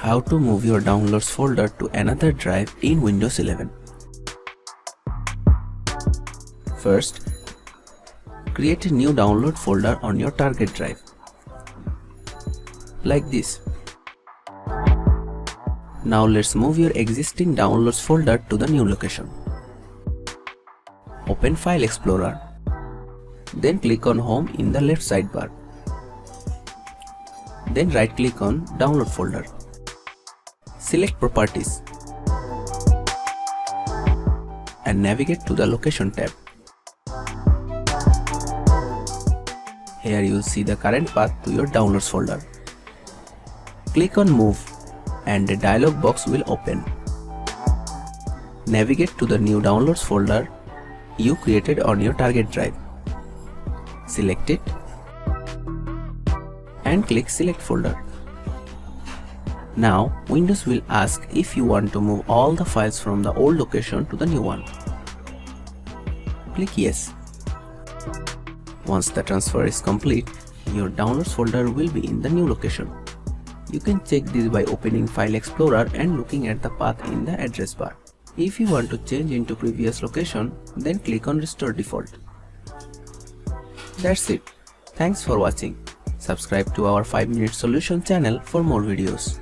How to move your downloads folder to another drive in Windows 11. First, create a new download folder on your target drive, like this. Now let's move your existing downloads folder to the new location. Open File Explorer, then click on Home in the left sidebar. Then right click on Download folder. Select Properties and navigate to the Location tab. Here you will see the current path to your downloads folder. Click on Move and a dialog box will open. Navigate to the new downloads folder you created on your target drive. Select it and click Select Folder. Now Windows will ask if you want to move all the files from the old location to the new one. Click Yes. Once the transfer is complete, your downloads folder will be in the new location. You can check this by opening File Explorer and looking at the path in the address bar. If you want to change into previous location, then click on Restore Default. That's it. Thanks for watching. Subscribe to our 5-minute solution channel for more videos.